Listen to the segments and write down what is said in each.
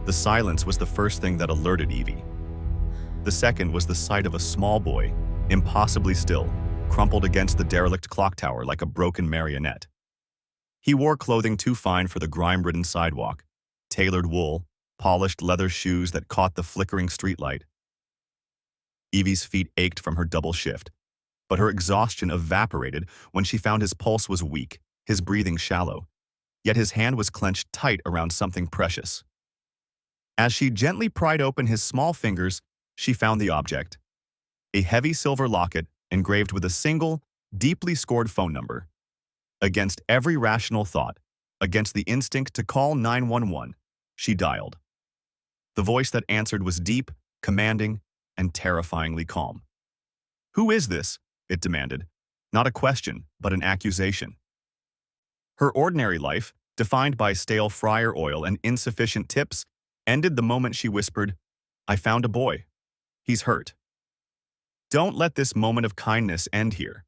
The silence was the first thing that alerted Evie. The second was the sight of a small boy, impossibly still, crumpled against the derelict clock tower like a broken marionette. He wore clothing too fine for the grime-ridden sidewalk, tailored wool, polished leather shoes that caught the flickering streetlight. Evie's feet ached from her double shift, but her exhaustion evaporated when she found his pulse was weak, his breathing shallow, yet his hand was clenched tight around something precious. As she gently pried open his small fingers, she found the object, a heavy silver locket engraved with a single, deeply scored phone number. Against every rational thought, against the instinct to call 911, she dialed. The voice that answered was deep, commanding, and terrifyingly calm. "Who is this?" it demanded. Not a question, but an accusation. Her ordinary life, defined by stale fryer oil and insufficient tips, ended the moment she whispered, "I found a boy. He's hurt." Don't let this moment of kindness end here.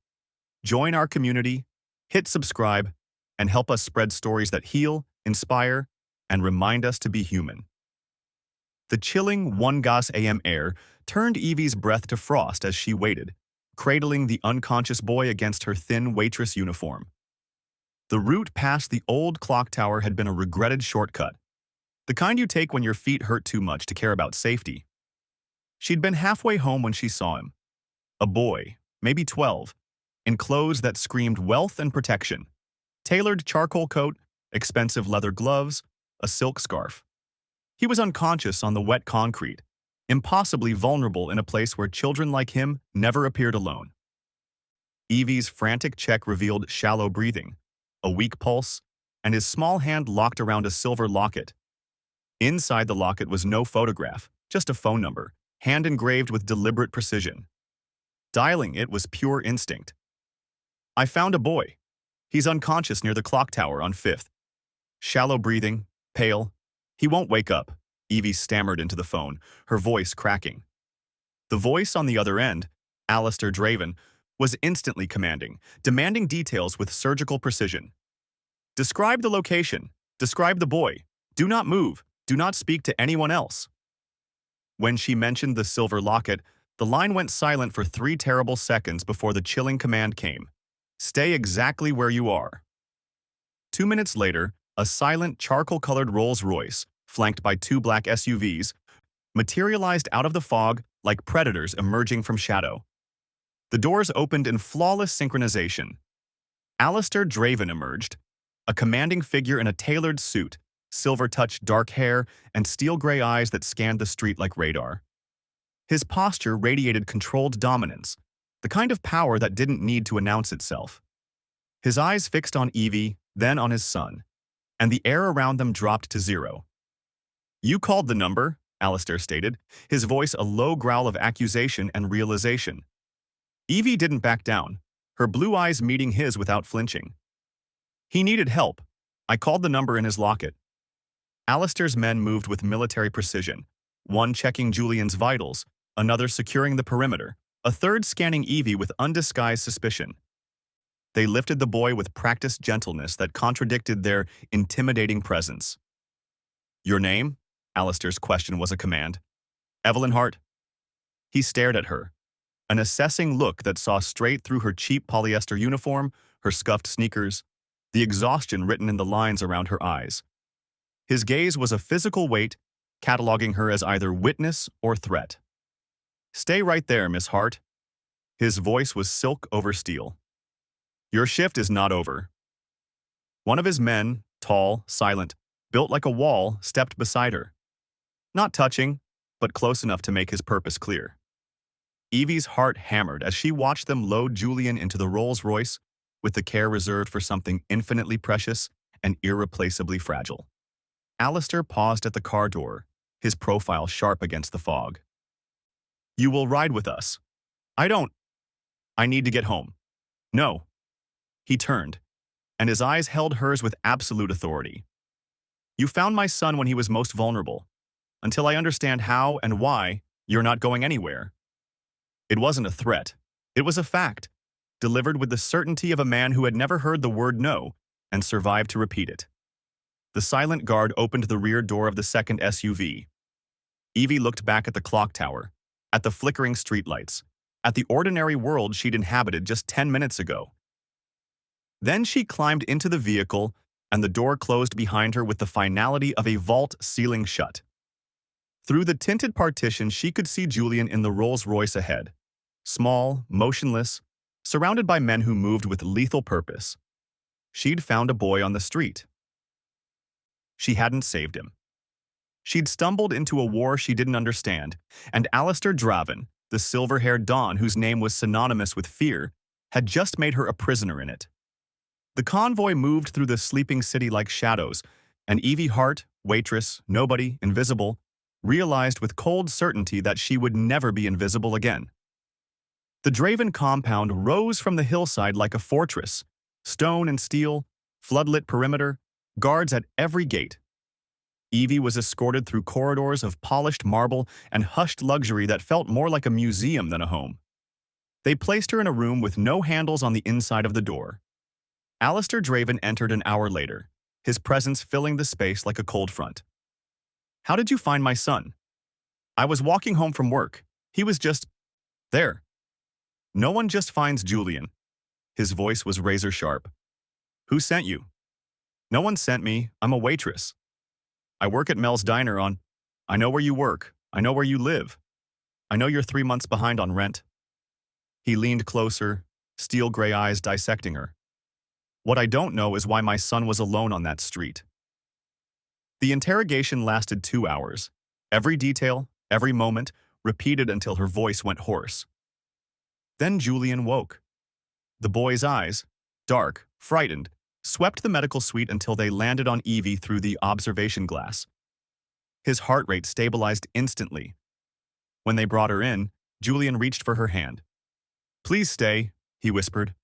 Join our community, hit subscribe, and help us spread stories that heal, inspire, and remind us to be human. The chilling 1 a.m. air turned Evie's breath to frost as she waited, cradling the unconscious boy against her thin waitress uniform. The route past the old clock tower had been a regretted shortcut, the kind you take when your feet hurt too much to care about safety. She'd been halfway home when she saw him. A boy, maybe 12, in clothes that screamed wealth and protection. Tailored charcoal coat, expensive leather gloves, a silk scarf. He was unconscious on the wet concrete, impossibly vulnerable in a place where children like him never appeared alone. Evie's frantic check revealed shallow breathing, a weak pulse, and his small hand locked around a silver locket. Inside the locket was no photograph, just a phone number, hand-engraved with deliberate precision. Dialing it was pure instinct. "I found a boy. He's unconscious near the clock tower on 5th. Shallow breathing, pale. He won't wake up," Evie stammered into the phone, her voice cracking. The voice on the other end, Alistair Draven, was instantly commanding, demanding details with surgical precision. "Describe the location. Describe the boy. Do not move. Do not speak to anyone else." When she mentioned the silver locket, the line went silent for 3 terrible seconds before the chilling command came. "Stay exactly where you are." 2 minutes later, a silent charcoal-colored Rolls-Royce, flanked by 2 black SUVs, materialized out of the fog like predators emerging from shadow. The doors opened in flawless synchronization. Alistair Draven emerged, a commanding figure in a tailored suit, silver-touched dark hair, and steel-gray eyes that scanned the street like radar. His posture radiated controlled dominance, the kind of power that didn't need to announce itself. His eyes fixed on Evie, then on his son, and the air around them dropped to 0. "You called the number," Alistair stated, his voice a low growl of accusation and realization. Evie didn't back down, her blue eyes meeting his without flinching. "He needed help. I called the number in his locket." Alistair's men moved with military precision, one checking Julian's vitals, another securing the perimeter, a third scanning Evie with undisguised suspicion. They lifted the boy with practiced gentleness that contradicted their intimidating presence. "Your name?" Alistair's question was a command. "Evelyn Hart." He stared at her, an assessing look that saw straight through her cheap polyester uniform, her scuffed sneakers, the exhaustion written in the lines around her eyes. His gaze was a physical weight, cataloging her as either witness or threat. "Stay right there, Miss Hart." His voice was silk over steel. "Your shift is not over." One of his men, tall, silent, built like a wall, stepped beside her. Not touching, but close enough to make his purpose clear. Evie's heart hammered as she watched them load Julian into the Rolls-Royce with the care reserved for something infinitely precious and irreplaceably fragile. Alistair paused at the car door, his profile sharp against the fog. "You will ride with us." I need to get home." "No." He turned, and his eyes held hers with absolute authority. "You found my son when he was most vulnerable. Until I understand how and why, you're not going anywhere." It wasn't a threat. It was a fact, delivered with the certainty of a man who had never heard the word no and survived to repeat it. The silent guard opened the rear door of the second SUV. Evie looked back at the clock tower, at the flickering streetlights, at the ordinary world she'd inhabited just 10 minutes ago. Then she climbed into the vehicle, and the door closed behind her with the finality of a vault ceiling shut. Through the tinted partition, she could see Julian in the Rolls-Royce ahead, small, motionless, surrounded by men who moved with lethal purpose. She'd found a boy on the street. She hadn't saved him. She'd stumbled into a war she didn't understand, and Alistair Draven, the silver-haired Don whose name was synonymous with fear, had just made her a prisoner in it. The convoy moved through the sleeping city like shadows, and Evie Hart, Waitress, nobody, invisible, realized with cold certainty that she would never be invisible again. The Draven compound rose from the hillside like a fortress, stone and steel, floodlit perimeter, guards at every gate. Evie was escorted through corridors of polished marble and hushed luxury that felt more like a museum than a home. They placed her in a room with no handles on the inside of the door. Alistair Draven entered an hour later, his presence filling the space like a cold front. "How did you find my son?" "I was walking home from work. He was just there." "No one just finds Julian." His voice was razor sharp. "Who sent you?" "No one sent me. I'm a waitress. I work at Mel's Diner on... I know where you work. I know where you live. I know you're 3 months behind on rent." He leaned closer, steel gray eyes dissecting her. "What I don't know is why my son was alone on that street." The interrogation lasted 2 hours. Every detail, every moment, repeated until her voice went hoarse. Then Julian woke. The boy's eyes, dark, frightened, swept the medical suite until they landed on Evie through the observation glass. His heart rate stabilized instantly. When they brought her in, Julian reached for her hand. "Please stay," he whispered.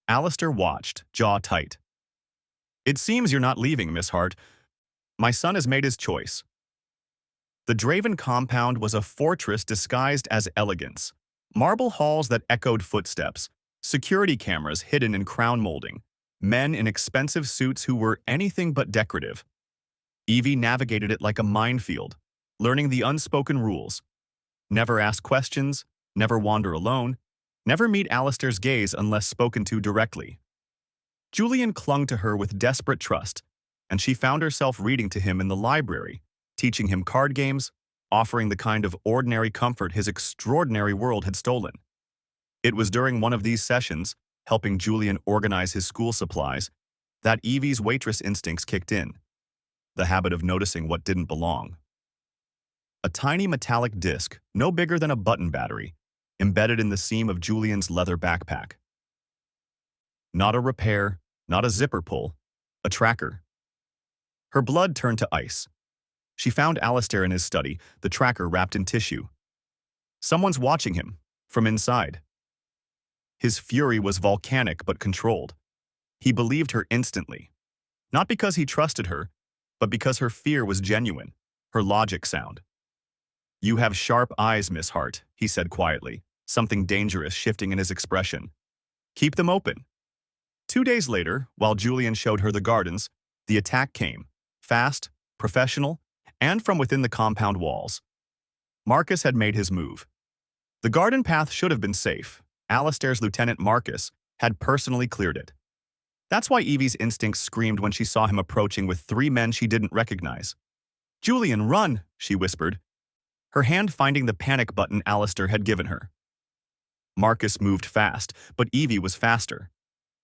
Alistair watched, jaw tight. "It seems you're not leaving, Miss Hart. My son has made his choice." The Draven compound was a fortress disguised as elegance. Marble halls that echoed footsteps, security cameras hidden in crown molding, men in expensive suits who were anything but decorative. Evie navigated it like a minefield, learning the unspoken rules. Never ask questions, never wander alone, never meet Alistair's gaze unless spoken to directly. Julian clung to her with desperate trust, and she found herself reading to him in the library, teaching him card games, offering the kind of ordinary comfort his extraordinary world had stolen. It was during one of these sessions, helping Julian organize his school supplies, that Evie's waitress instincts kicked in, the habit of noticing what didn't belong. A tiny metallic disc, no bigger than a button battery, embedded in the seam of Julian's leather backpack. Not a repair, not a zipper pull, a tracker. Her blood turned to ice. She found Alistair in his study, the tracker wrapped in tissue. Someone's watching him, from inside. His fury was volcanic but controlled. He believed her instantly. Not because he trusted her, but because her fear was genuine, her logic sound. "You have sharp eyes, Miss Hart," he said quietly, something dangerous shifting in his expression. "Keep them open." 2 days later, while Julian showed her the gardens, the attack came, fast, professional, and from within the compound walls. Marcus had made his move. The garden path should have been safe. Alistair's Lieutenant Marcus had personally cleared it. That's why Evie's instincts screamed when she saw him approaching with 3 men she didn't recognize. "Julian, run!" she whispered, her hand finding the panic button Alistair had given her. Marcus moved fast, but Evie was faster.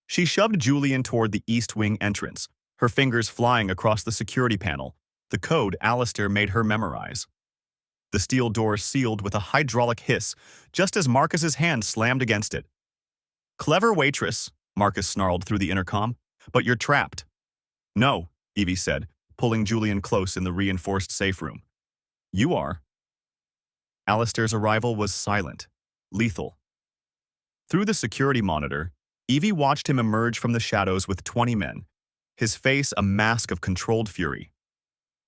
She shoved Julian toward the East Wing entrance, her fingers flying across the security panel, the code Alistair made her memorize. The steel door sealed with a hydraulic hiss, just as Marcus's hand slammed against it. "Clever waitress," Marcus snarled through the intercom, "but you're trapped." "No," Evie said, pulling Julian close in the reinforced safe room. "You are." Alistair's arrival was silent, lethal. Through the security monitor, Evie watched him emerge from the shadows with 20 men, his face a mask of controlled fury.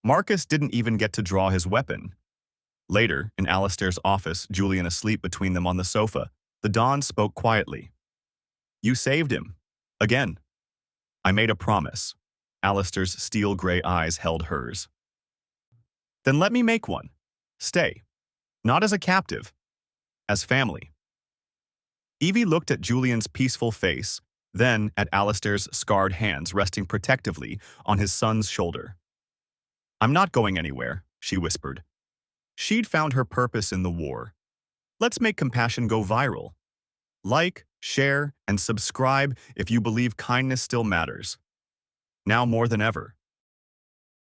Marcus didn't even get to draw his weapon. Later, in Alistair's office, Julian asleep between them on the sofa, the Don spoke quietly. "You saved him. Again. I made a promise. Alistair's steel-gray eyes held hers. Then let me make one. Stay. Not as a captive. As family. Evie looked at Julian's peaceful face, then at Alistair's scarred hands resting protectively on his son's shoulder. I'm not going anywhere, she whispered. She'd found her purpose in the war. Let's make compassion go viral. Like, share, and subscribe if you believe kindness still matters. Now more than ever.